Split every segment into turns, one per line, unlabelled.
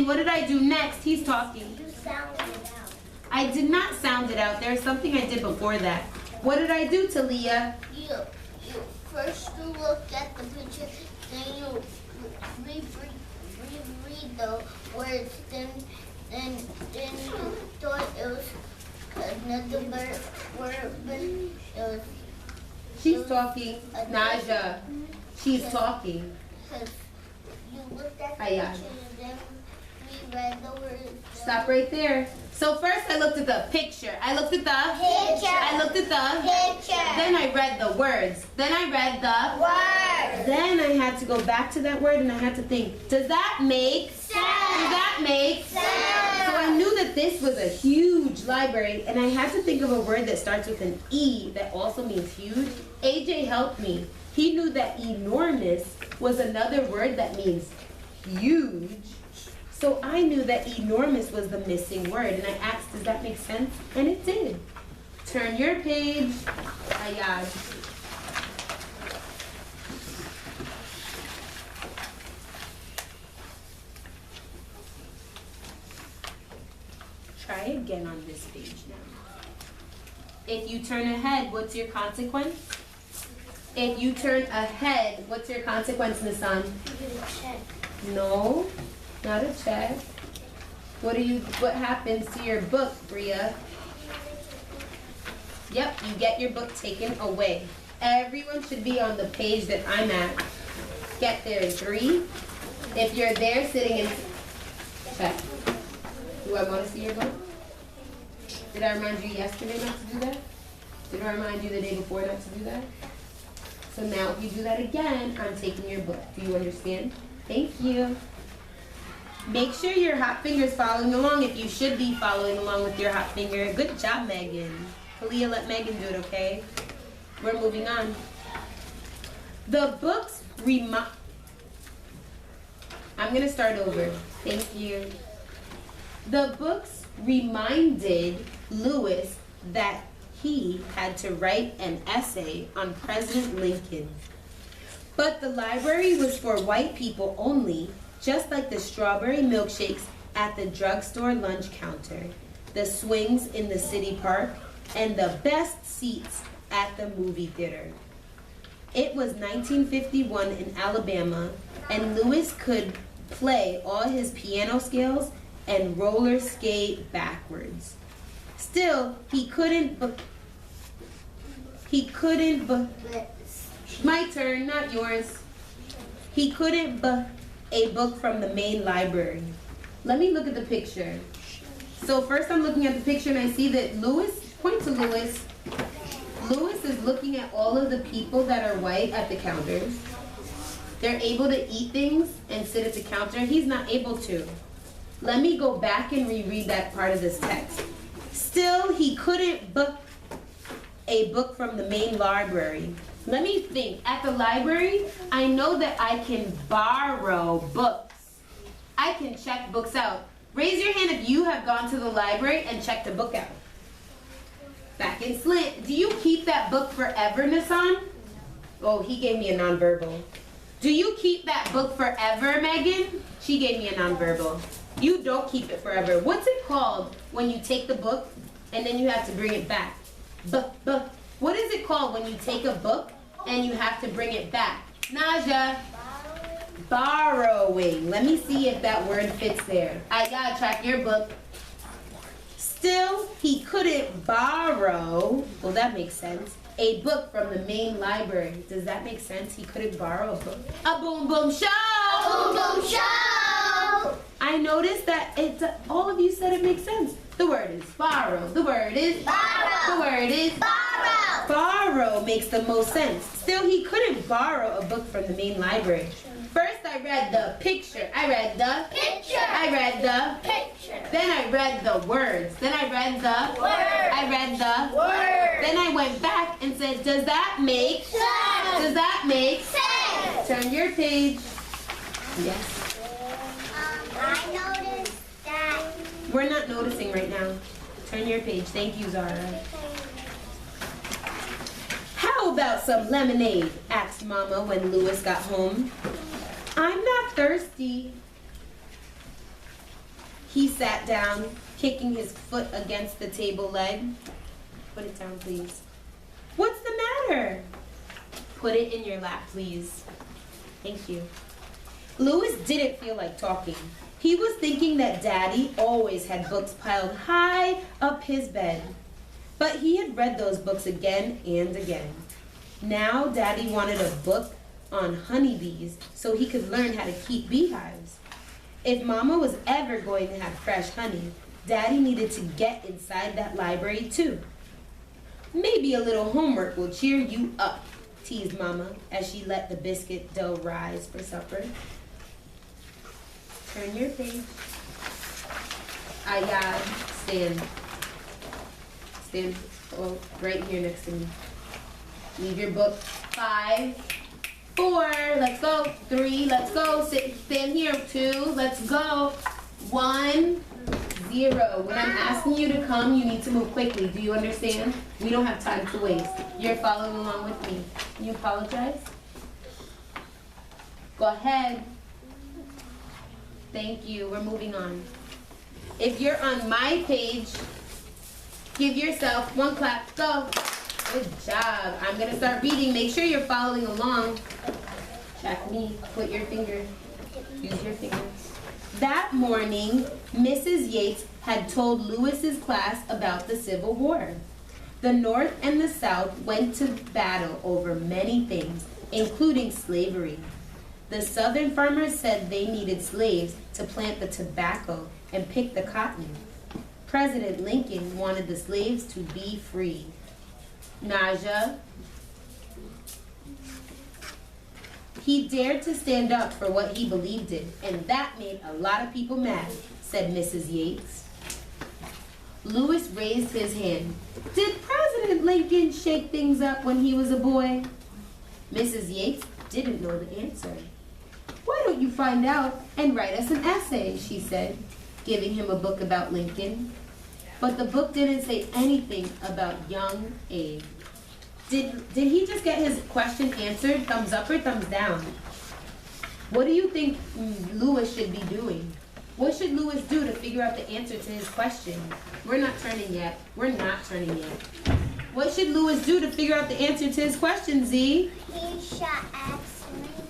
What did I do next? He's talking.
You sounded it out.
I did not sound it out. There's something I did before that. What did I do, Talia?
You first you looked at the picture, then you reread the words, then you thought it was another word, but it was.
She's talking. Naja. She's talking.
Because you looked at the
Ayad.
picture and then reread the words.
Stop right there. So first I looked at the picture. I looked at the
Picture.
I looked at the
Picture.
Then I read the words. Then I read the
Word.
Then I had to go back to that word and I had to think, does that make sense? Does that make sense? So I knew that this was a huge library and I had to think of a word that starts with an E that also means huge. AJ helped me. He knew that enormous was another word that means huge. So I knew that enormous was the missing word and I asked, does that make sense? And it did. Turn your page. Ayad. Try again on this page now. If you turn ahead, what's your consequence? If you turn ahead, what's your consequence, Nissan? No, not a check. What happens to your book, Bria? Yep, you get your book taken away. Everyone should be on the page that I'm at. Get there in 3. If you're there sitting in, check. Do I want to see your book? Did I remind you yesterday not to do that? Did I remind you the day before not to do that? So now if you do that again, I'm taking your book. Do you understand? Thank you. Make sure your hot finger's following along if you should be following along with your hot finger. Good job, Megan. Kalia, let Megan do it, okay? We're moving on. The books I'm going to start over. Thank you. The books reminded Lewis that he had to write an essay on President Lincoln. But the library was for white people only, just like the strawberry milkshakes at the drugstore lunch counter, the swings in the city park, and the best seats at the movie theater. It was 1951 in Alabama, and Lewis could play all his piano scales and roller skate backwards. Still, he couldn't my turn, not yours. He couldn't a book from the main library. Let me look at the picture. So first I'm looking at the picture and I see that Lewis, point to Lewis. Lewis is looking at all of the people that are white at the counters. They're able to eat things and sit at the counter. He's not able to. Let me go back and reread that part of this text. Still, he couldn't book a book from the main library. Let me think. At the library, I know that I can borrow books. I can check books out. Raise your hand if you have gone to the library and checked a book out. Back in Slint. Do you keep that book forever, Nissan? Oh, he gave me a nonverbal. Do you keep that book forever, Megan? She gave me a nonverbal. You don't keep it forever. What's it called when you take the book and then you have to bring it back? What is it called when you take a book and you have to bring it back? Naja. Borrowing. Let me see if that word fits there. I gotta track your book. Still, he couldn't borrow, well that makes sense, a book from the main library. Does that make sense? He couldn't borrow a book. A boom boom show!
A boom boom show!
I noticed that all of you said it makes sense. The word is borrow. The word is
borrow.
The word is
Borrow.
Borrow makes the most sense. Still, he couldn't borrow a book from the main library. First, I read the picture. I read the
Picture.
I read the
Picture.
Then I read the words. Then I read the
Word.
I read the
Word.
Then I went back and said, does that make
Sense.
Does that make
Sense.
Turn your page. Yes.
I noticed that.
We're not noticing right now. Turn your page. Thank you, Zara. How about some lemonade? Asked Mama when Lewis got home. I'm not thirsty. He sat down, kicking his foot against the table leg. Put it down, please. What's the matter? Put it in your lap, please. Thank you. Louis didn't feel like talking. He was thinking that Daddy always had books piled high up his bed. But he had read those books again and again. Now Daddy wanted a book on honeybees so he could learn how to keep beehives. If Mama was ever going to have fresh honey, Daddy needed to get inside that library too. Maybe a little homework will cheer you up, teased Mama as she let the biscuit dough rise for supper. Turn your page. Ayad, stand. Stand right here next to me. Leave your book. 5, 4, let's go. 3, let's go. Stand here. 2, let's go. 1, 0. When I'm asking you to come, you need to move quickly. Do you understand? We don't have time to waste. You're following along with me. Can you apologize? Go ahead. Thank you. We're moving on. If you're on my page, give yourself 1 clap. Go. Good job. I'm going to start reading. Make sure you're following along. Check me. Put your finger. Use your fingers. That morning, Mrs. Yates had told Louis's class about the Civil War. The North and the South went to battle over many things, including slavery. The Southern farmers said they needed slaves to plant the tobacco and pick the cotton. President Lincoln wanted the slaves to be free. Naja. He dared to stand up for what he believed in, and that made a lot of people mad, said Mrs. Yates. Louis raised his hand. Did President Lincoln shake things up when he was a boy? Mrs. Yates didn't know the answer. Why don't you find out and write us an essay, she said, giving him a book about Lincoln. But the book didn't say anything about young Abe. Did he just get his question answered? Thumbs up or thumbs down? What do you think Louis should be doing? What should Louis do to figure out the answer to his question? We're not turning yet. We're not turning yet. What should Louis do to figure out the answer to his question, Z?
He should ask Lincoln.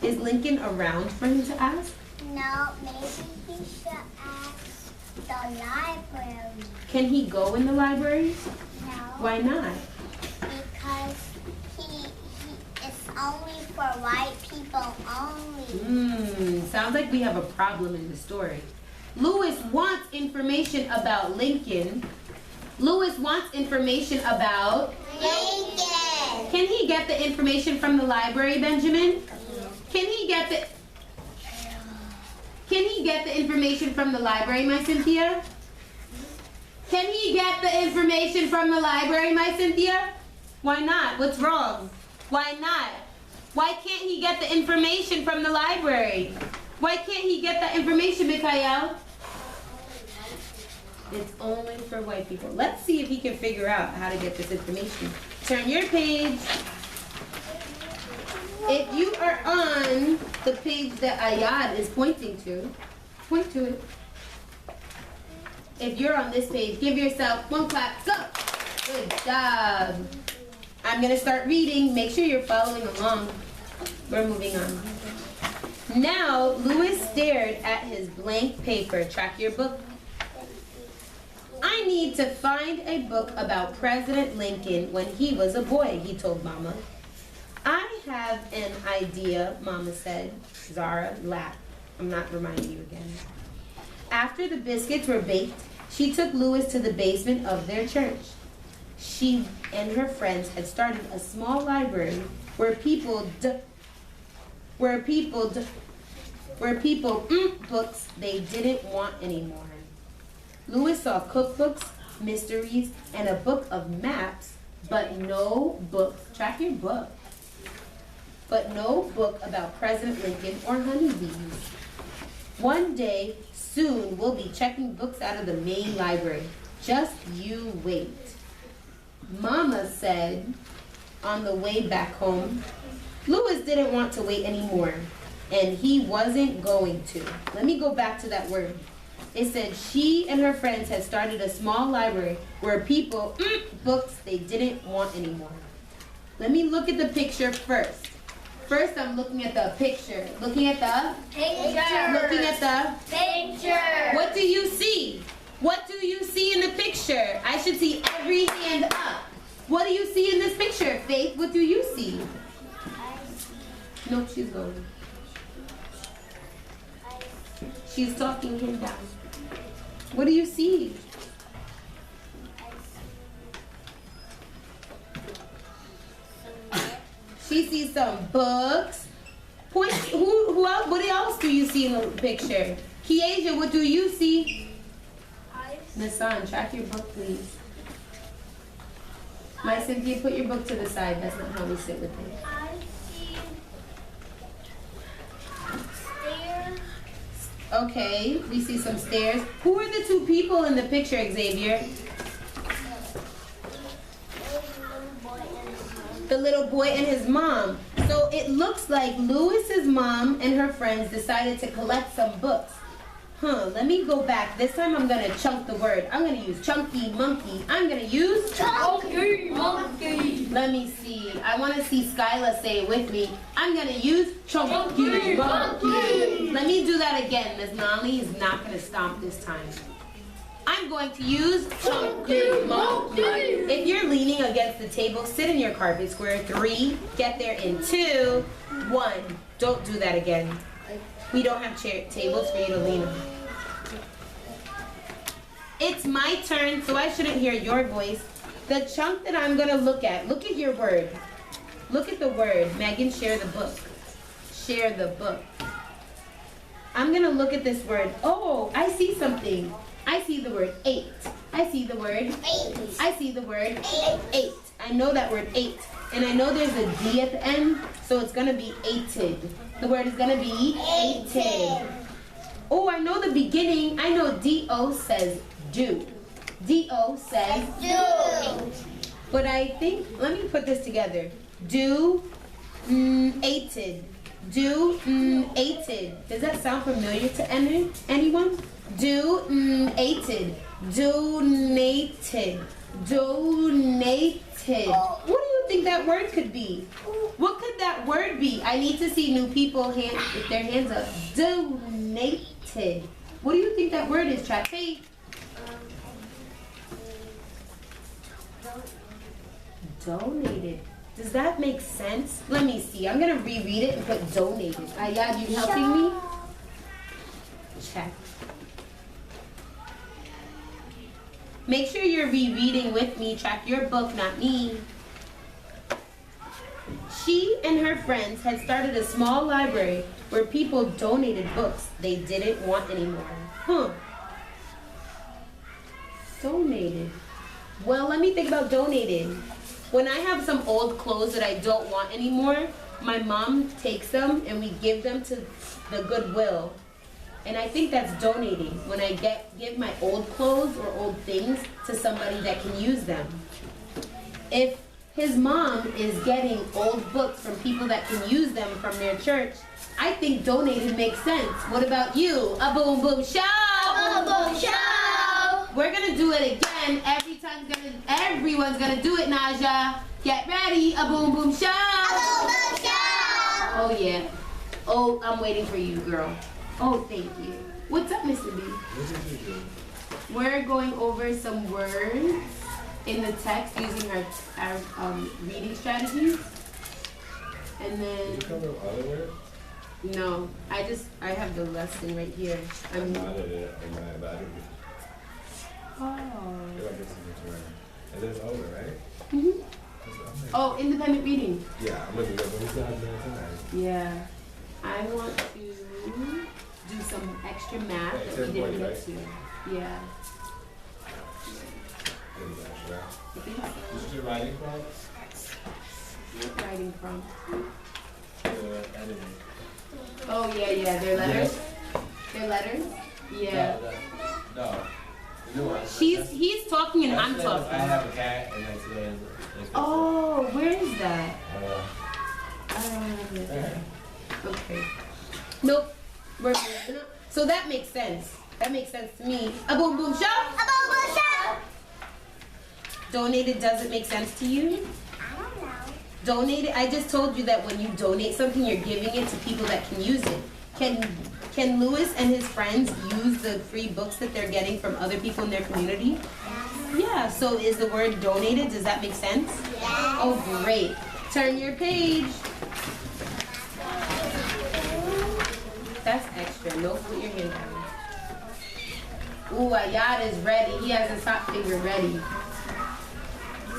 Is Lincoln around for him to ask?
No, maybe he should ask the library.
Can he go in the library?
No.
Why not?
Because it's only for white people only.
Sounds like we have a problem in the story. Louis wants information about Lincoln. Louis wants information about
Lincoln.
Can he get the information from the library, Benjamin? Can he get the information from the library, my Cynthia? Can he get the information from the library, my Cynthia? Why not? What's wrong? Why not? Why can't he get the information from the library? Why can't he get that information, Mikhail? It's only for white people. Let's see if he can figure out how to get this information. Turn your page. If you are on the page that Ayad is pointing to, point to it. If you're on this page, give yourself 1 clap. Go! Good job. I'm going to start reading. Make sure you're following along. We're moving on. Now, Louis stared at his blank paper. Track your book. I need to find a book about President Lincoln when he was a boy, he told Mama. I have an idea, Mama said. Zara laughed. I'm not reminding you again. After the biscuits were baked, she took Louis to the basement of their church. She and her friends had started a small library where people books they didn't want anymore. Louis saw cookbooks, mysteries, and a book of maps, but no book. Track your book. But no book about President Lincoln or honeybees. One day, soon, we'll be checking books out of the main library. Just you wait. Mama said on the way back home. Louis didn't want to wait anymore, and he wasn't going to. Let me go back to that word. It said she and her friends had started a small library where people, books they didn't want anymore. Let me look at the picture first. First, I'm looking at the picture. Looking at the
Picture.
Looking at the
Picture.
What do you see? What do you see in the picture? I should see every hand up. What do you see in this picture, Faith? What do you see? Nope, she's going. She's talking him down. What do you see? She sees some books. Point. Who else? What else do you see in the picture? Kiesha, what do you see? Nassan, track your book, please. My Cynthia, put your book to the side. That's not how we sit with it.
I see stairs.
Okay, we see some stairs. Who are the two people in the picture, Xavier? The little boy and his mom. So it looks like Lewis's mom and her friends decided to collect some books. Let me go back. This time I'm gonna chunk the word. I'm gonna use chunky monkey. I'm gonna use
Chunky monkey.
Let me see. I wanna see Skyla say it with me. I'm gonna use chunky monkey. Let me do that again. Miss Nolly is not gonna stomp this time. I'm going to use chunky monkey. If you're leaning against the table, sit in your carpet square. 3, get there in 2, 1. Don't do that again. We don't have tables for you to lean on. It's my turn, so I shouldn't hear your voice. The chunk that I'm gonna look at your word. Look at the word. Megan, share the book. Share the book. I'm gonna look at this word. Oh, I see something. I see the word 8. I see the word 8. I see the word 8. I know that word 8. And I know there's a D at the end, so it's gonna be 8ed. The word is gonna be 8ed. Oh, I know the beginning. I know D-O says do. D-O says
Do.
But I think, let me put this together. Do, 8ed. Do, 8ed. Does that sound familiar to anyone? Do, 8ed. Donated. Donated. What do you think that word could be? What could that word be? I need to see new people with their hands up. Donated. What do you think that word is, Chat? Hey. Donated. Does that make sense? Let me see. I'm gonna reread it and put donated. Ayad, you helping me? Check. Make sure you're rereading with me. Track your book, not me. She and her friends had started a small library where people donated books they didn't want anymore. Donated. Well, let me think about donated. When I have some old clothes that I don't want anymore, my mom takes them and we give them to the Goodwill. And I think that's donating, when I give my old clothes or old things to somebody that can use them. If his mom is getting old books from people that can use them from their church, I think donated makes sense. What about you? A boom boom show!
A boom boom show!
We're gonna do it again. Everyone's gonna do it, Naja. Get ready. A boom boom show!
A boom boom show!
Oh yeah. Oh, I'm waiting for you, girl. Oh, thank you. What's up, Mr. B?
What did you do?
We're going over some words in the text using our reading strategies. And
Did you
then,
cover other words?
no, I have the lesson right here.
I did it in my battery.
Oh.
You're like, this is what you're and there's over, right?
Mhm. Oh, independent reading.
Yeah, I'm looking up. Let me see how many times.
Yeah. I want to do some extra math
Yeah, it
that we
says
didn't
one,
get to. Yeah. I think so.
This is your writing from?
What writing from?
The editing.
Oh, yeah, their letters.
Yes.
Their letters? Yeah.
No. The new one.
He's talking and I'm
I
talking.
have a cat and like today is
Oh, where is that?
uh,
I don't have it. Okay. Nope. We're moving up. So that makes sense. That makes sense to me. A boom boom shove?
A boom boom shove.
Donated doesn't make sense to you?
I don't know.
Donated, I just told you that when you donate something, you're giving it to people that can use it. Can Louis and his friends use the free books that they're getting from other people in their community? Yeah, so is the word donated, does that make sense?
Yes.
Oh, great. Turn your page. That's extra. No, put your hand down. Ooh, Ayad is ready. He has his hot finger ready.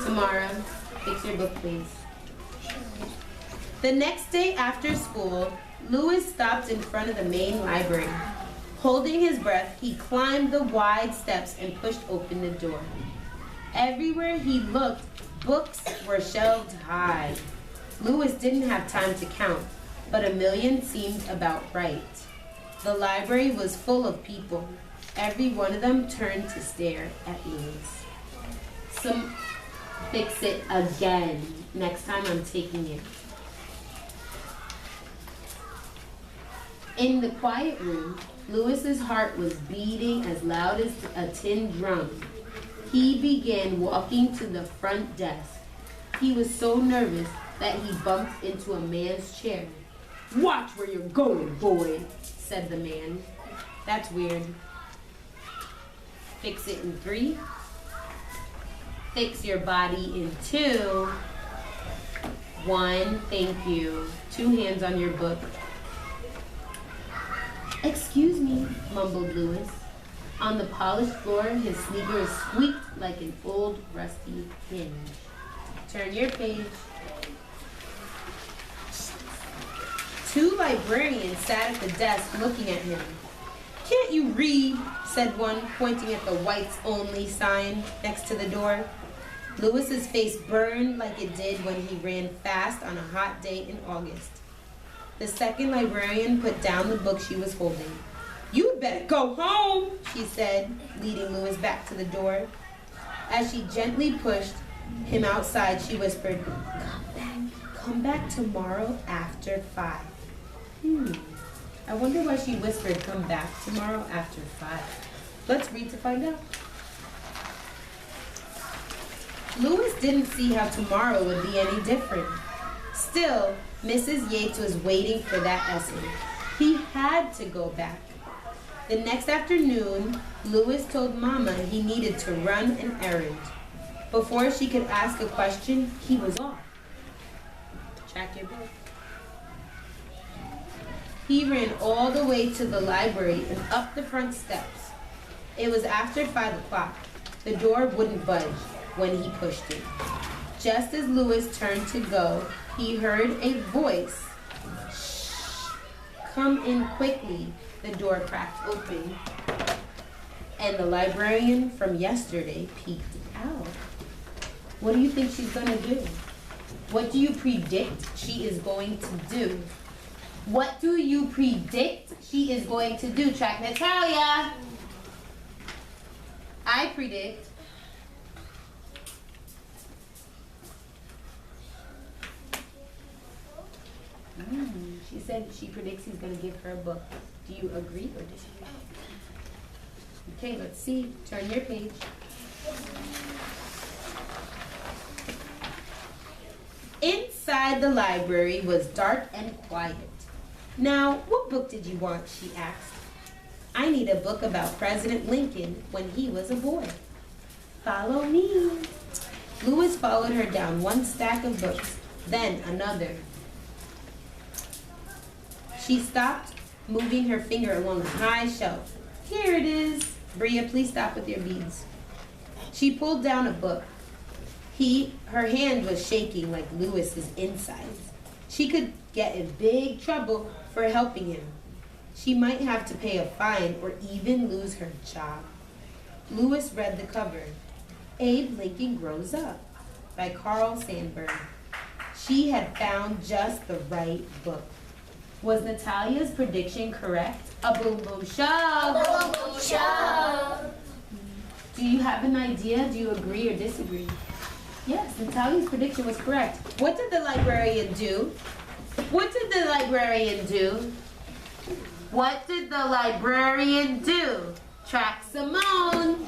Tamara, fix your book, please. The next day after school, Louis stopped in front of the main library. Holding his breath, he climbed the wide steps and pushed open the door. Everywhere he looked, books were shelved high. Louis didn't have time to count, but 1,000,000 seemed about right. The library was full of people. Every one of them turned to stare at Louis. Fix it again. Next time I'm taking it. In the quiet room, Louis's heart was beating as loud as a tin drum. He began walking to the front desk. He was so nervous that he bumped into a man's chair. "Watch where you're going, boy," said the man. That's weird. Fix it in 3. Fix your body in 2. 1, thank you. 2 hands on your book. "Excuse me," mumbled Louis. On the polished floor, his sneakers squeaked like an old rusty hinge. Turn your page. 2 librarians sat at the desk looking at him. "Can't you read?" said one, pointing at the whites only sign next to the door. Louis's face burned like it did when he ran fast on a hot day in August. The second librarian put down the book she was holding. "You'd better go home," she said, leading Louis back to the door. As she gently pushed him outside, she whispered, Come back tomorrow after 5. I wonder why she whispered, "Come back tomorrow after 5." Let's read to find out. Louis didn't see how tomorrow would be any different. Still, Mrs. Yates was waiting for that essay. He had to go back. The next afternoon, Louis told Mama he needed to run an errand. Before she could ask a question, he was off. Check your book. He ran all the way to the library and up the front steps. It was after 5 o'clock. The door wouldn't budge when he pushed it. Just as Louis turned to go, he heard a voice. "Shh, come in quickly." The door cracked open, and the librarian from yesterday peeked out. What do you think she's gonna do? What do you predict she is going to do? What do you predict she is going to do? Track Natalia. I predict she said she predicts he's going to give her a book. Do you agree or disagree? Okay, let's see. Turn your page. Inside the library was dark and quiet. "Now, what book did you want?" she asked. "I need a book about President Lincoln when he was a boy." "Follow me." Louis followed her down one stack of books, then another. She stopped, moving her finger along a high shelf. "Here it is." "Bria, please stop with your beads." She pulled down a book. Her hand was shaking like Louis's insides. She could get in big trouble for helping him. She might have to pay a fine or even lose her job. Louis read the cover. Abe Lincoln Grows Up by Carl Sandburg. She had found just the right book. Was Natalia's prediction correct? A boom boom shove.
A boom boom shove.
Do you have an idea? Do you agree or disagree? Yes, Natalia's prediction was correct. What did the librarian do? What did the librarian do? What did the librarian do? Track some more.